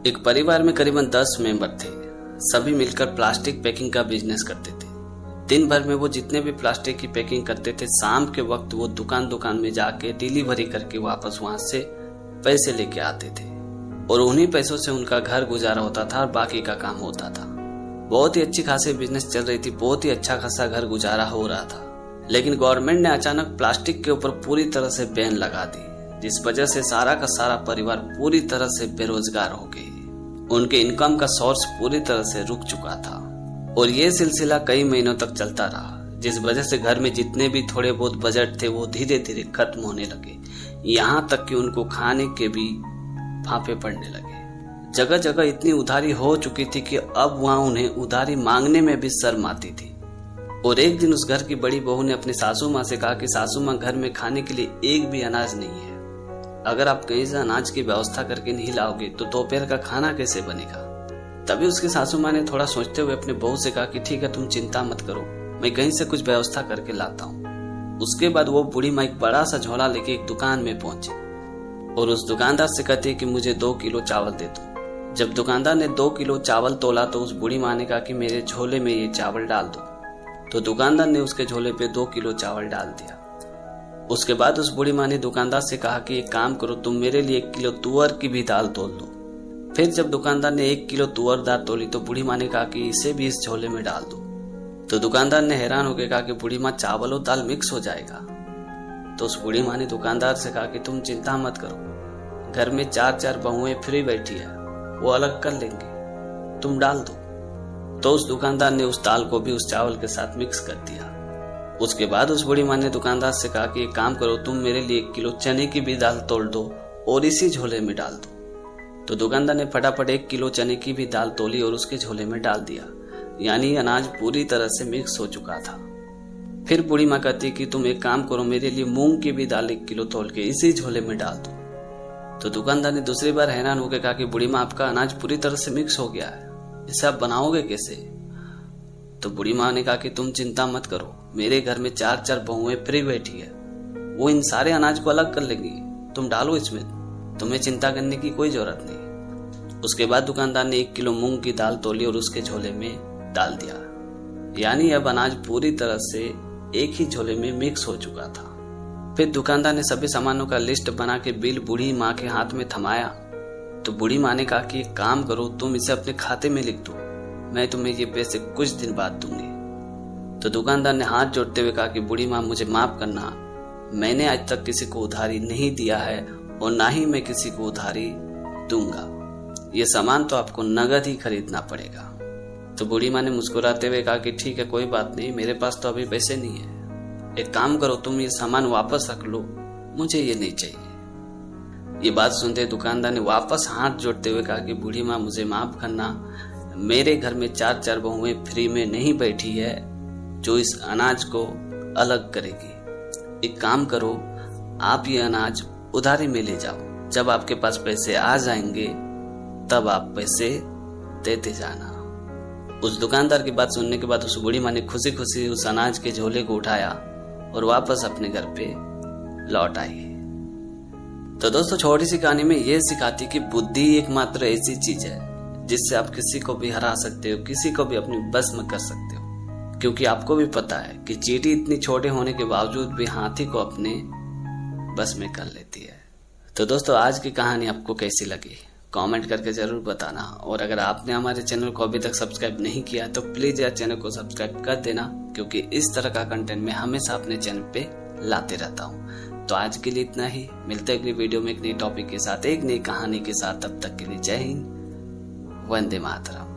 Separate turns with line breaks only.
एक परिवार में करीबन 10 मेंबर थे। सभी मिलकर प्लास्टिक पैकिंग का बिजनेस करते थे। दिन भर में वो जितने भी प्लास्टिक की पैकिंग करते थे, शाम के वक्त वो दुकान में जाके डिलीवरी करके वापस वहां से पैसे लेके आते थे और उन्हीं पैसों से उनका घर गुजारा होता था और बाकी का काम होता था। बहुत ही अच्छी खासी बिजनेस चल रही थी, बहुत ही अच्छा खासा घर गुजारा हो रहा था। लेकिन गवर्नमेंट ने अचानक प्लास्टिक के ऊपर पूरी तरह से बैन लगा दी, जिस वजह से सारा का सारा परिवार पूरी तरह से बेरोजगार हो गए। उनके इनकम का सोर्स पूरी तरह से रुक चुका था और ये सिलसिला कई महीनों तक चलता रहा, जिस वजह से घर में जितने भी थोड़े बहुत बजट थे वो धीरे धीरे खत्म होने लगे। यहाँ तक कि उनको खाने के भी फांफे पड़ने लगे। जगह जगह इतनी उधारी हो चुकी थी कि अब वहाँ उन्हें उधारी मांगने में भी शर्म आती थी। और एक दिन उस घर की बड़ी बहू ने अपनी सासू माँ से कहा कि सासू माँ, घर में खाने के लिए एक भी अनाज नहीं है। अगर आप कहीं से अनाज की व्यवस्था करके नहीं लाओगे तो दोपहर का खाना कैसे बनेगा। तभी उसकी सासू माँ ने थोड़ा सोचते हुए अपने बहू से कहा कि ठीक है, तुम चिंता मत करो, मैं कहीं से कुछ व्यवस्था करके लाता हूँ। उसके बाद वो बूढ़ी माँ एक बड़ा सा झोला लेके एक दुकान में पहुंची और उस दुकानदार से कहती है कि मुझे 2 किलो चावल दे दो। जब दुकानदार ने 2 किलो चावल तोला तो उस बूढ़ी माँ ने कहा कि मेरे झोले में ये चावल डाल दो। तो दुकानदार ने उसके झोले पे 2 किलो चावल डाल दिया। उसके बाद उस बूढ़ी माँ ने दुकानदार से कहा कि एक काम करो, तुम मेरे लिए 1 किलो तुअर की भी दाल तोल दो। फिर जब दुकानदार ने 1 किलो तुअर दाल तोली तो बूढ़ी माँ ने कहा कि इसे भी इस झोले में डाल दो। तो दुकानदार ने हैरान होकर कहा कि बूढ़ी माँ, चावल और दाल मिक्स हो जाएगा। तो उस बूढ़ी माँ ने दुकानदार से कहा कि तुम चिंता मत करो, घर में 4 बहुएं फ्री बैठी है, वो अलग कर लेंगे, तुम डाल दो। तो उस दुकानदार ने उस दाल को भी उस चावल के साथ मिक्स कर दिया। उसके बाद उस बूढ़ी माँ ने दुकानदार से कहा कि एक काम करो, तुम मेरे लिए 1 किलो चने की भी दाल तोल दो और इसी झोले में डाल दो। तो दुकानदार ने फटाफट 1 किलो चने की भी दाल तोली और उसके झोले में डाल दिया। यानी अनाज पूरी तरह से मिक्स हो चुका था। फिर बूढ़ी माँ कहती कि तुम एक काम करो, मेरे लिए मूंग की भी दाल 1 किलो तोल के इसी झोले में डाल दो। तो दुकानदार ने दूसरी बार हैरान होकर कहा कि बूढ़ी माँ, आपका अनाज पूरी तरह से मिक्स हो गया है, इसे आप बनाओगे कैसे। तो बूढ़ी माँ ने कहा कि तुम चिंता मत करो, मेरे घर में 4 बहुएं फ्री बैठी है, वो इन सारे अनाज को अलग कर लेंगी, तुम डालो इसमें, तुम्हें चिंता करने की कोई जरूरत नहीं। उसके बाद दुकानदार ने 1 किलो मूंग की दाल तोली और उसके झोले में डाल दिया। यानी अब अनाज पूरी तरह से एक ही झोले में मिक्स हो चुका था। फिर दुकानदार ने सभी सामानों का लिस्ट बना के बिल बूढ़ी माँ के हाथ में थमाया। तो बूढ़ी माँ ने कहा कि एक काम करो, तुम इसे अपने खाते में लिख दो, मैं तुम्हें ये पैसे कुछ दिन बाद दूंगी। तो दुकानदार ने हाथ जोड़ते हुए कहा कि बूढ़ी माँ, मुझे माफ करना, मैंने आज तक किसी को उधारी नहीं दिया है और ना ही मैं किसी को उधारी दूंगा। ये सामान तो आपको नगद ही खरीदना पड़ेगा। तो बूढ़ी माँ ने मुस्कुराते हुए कहा कि ठीक है, कोई बात नहीं, मेरे पास तो अभी पैसे नहीं है, एक काम करो, तुम ये सामान वापस रख लो, मुझे ये नहीं चाहिए। ये बात सुनते दुकानदार ने वापस हाथ जोड़ते हुए कहा कि बूढ़ी माँ, मुझे माफ करना, मेरे घर में 4 बहुएं फ्री में नहीं बैठी है जो इस अनाज को अलग करेगी। एक काम करो, आप ये अनाज उधारी में ले जाओ, जब आपके पास पैसे आ जाएंगे तब आप पैसे देते जाना। उस दुकानदार की बात सुनने के बाद उस बूढ़ी माँ ने खुशी खुशी उस अनाज के झोले को उठाया और वापस अपने घर पे लौट आई। तो दोस्तों, छोटी सी कहानी में यह सिखाती कि बुद्धि एकमात्र ऐसी चीज है जिससे आप किसी को भी हरा सकते हो, किसी को भी अपनी बस में कर सकते हो। क्योंकि आपको भी पता है कि चींटी इतनी छोटे होने के बावजूद भी हाथी को अपने बस में कर लेती है। तो दोस्तों, आज की कहानी आपको कैसी लगी कमेंट करके जरूर बताना। और अगर आपने हमारे चैनल को अभी तक सब्सक्राइब नहीं किया तो प्लीज यार चैनल को सब्सक्राइब कर देना, क्योंकि इस तरह का कंटेंट मैं हमेशा अपने चैनल पे लाते रहता हूँ। तो आज के लिए इतना ही, मिलते हैं अगली वीडियो में एक नई टॉपिक के साथ, एक नई कहानी के साथ। तब तक के लिए जय हिंद, वंदे मातरम।